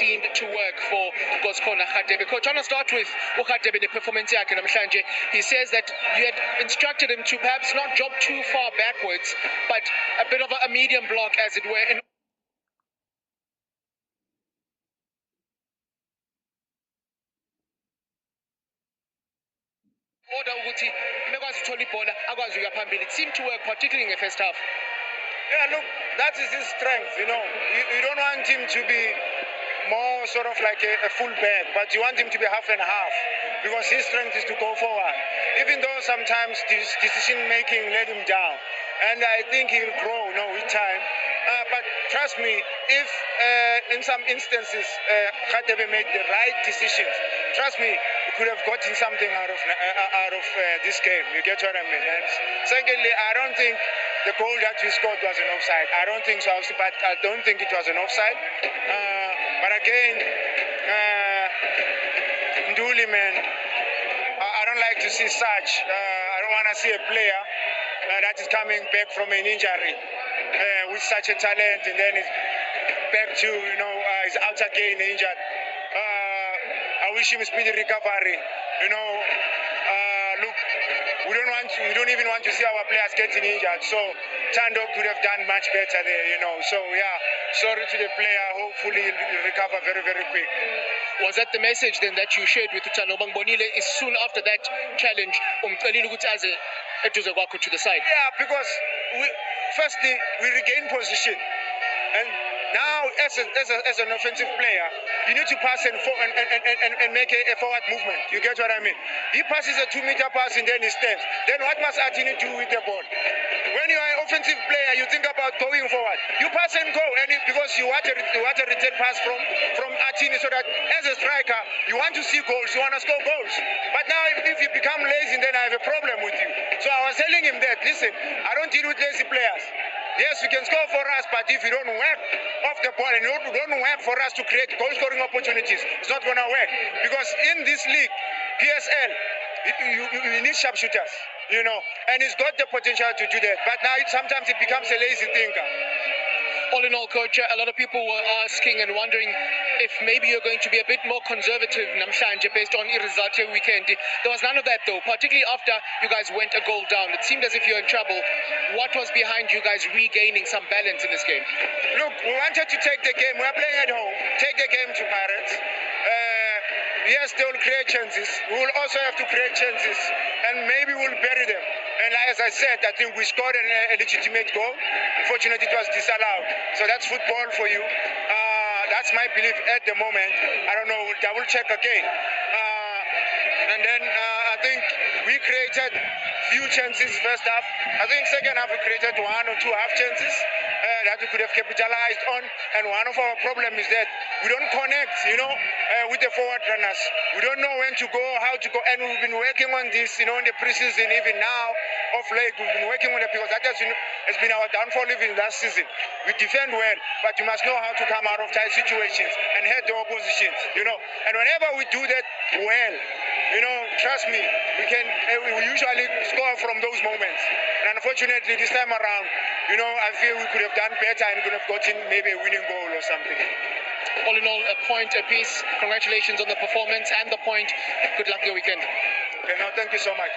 seemed to work for Goskona Radebe. Coach, I want to start with Radebe, the performance yakhe namhlanje. He says that you had instructed him to perhaps not drop too far backwards, but a bit of a medium block, as it were, in order ukuthi bekwazi uthola ibhola akwazi ukuya phambili. It seemed to work, particularly in the first half. Yeah, look, that is his strength, you know. You don't want him to be more sort of like a full back, but you want him to be half and half, because his strength is to go forward. Even though sometimes decision making let him down, and I think he'll grow, with time. But trust me, if in some instances Radebe made the right decisions, trust me, we could have gotten something out of this game. You get what I mean? And secondly, I don't think the goal that we scored was an offside. I don't think so, but I don't think it was an offside. But again, Nduli, man, I don't like to see such. I don't want to see a player that is coming back from an injury with such a talent, and then is back to, is out again injured. I wish him a speedy recovery. Look, we don't even want to see our players getting injured. So Tando could have done much better there, So yeah, sorry to the player. Hopefully he'll recover very, very quick. Was that the message then that you shared with Utano Bangbonile? Is soon after that challenge, to the side? Yeah, because firstly we regain position, and now as an offensive player, you need to pass and make a forward movement. You get what I mean? He passes a 2-meter pass and then he steps. Then what must Atini do with the ball? When you are an offensive player, you think about going forward. You pass and go, and because you want a return pass from Atini, so that as a striker, you want to see goals, you want to score goals. But now if you become lazy, then I have a problem with you. So I was telling him that, listen, I don't deal with lazy players. Yes, you can score for us, but if you don't work off the ball and you don't work for us to create goal-scoring opportunities, it's not going to work. Because in this league, PSL, you need sharpshooters, and he's got the potential to do that. But now sometimes it becomes a lazy thinker. All in all, Coach, a lot of people were asking and wondering if maybe you're going to be a bit more conservative namhlanje based on Irizate weekend. There was none of that, though, particularly after you guys went a goal down. It seemed as if you're in trouble. What was behind you guys regaining some balance in this game? Look, we wanted to take the game. We're playing at home. Take the game to Pirates. Yes, they will create chances. We will also have to create chances, and maybe we'll bury them. And as I said, I think we scored a legitimate goal. Unfortunately, it was disallowed. So that's football for you. That's my belief at the moment. I don't know. I will check again. And then I think we created few chances first half. I think second half we created 1 or 2 half chances that we could have capitalized on. And one of our problems is that we don't connect, with the forward runners. We don't know when to go, how to go. And we've been working on this, in the preseason, even now, of late. We've been working on it because that has been our downfall even last season. We defend well, but you must know how to come out of tight situations and head the oppositions, And whenever we do that well, trust me, we usually score from those moments. And unfortunately, this time around, I feel we could have done better and could have gotten maybe a winning goal or something. All in all, a point apiece. Congratulations on the performance and the point. Good luck your weekend. Okay, no, thank you so much.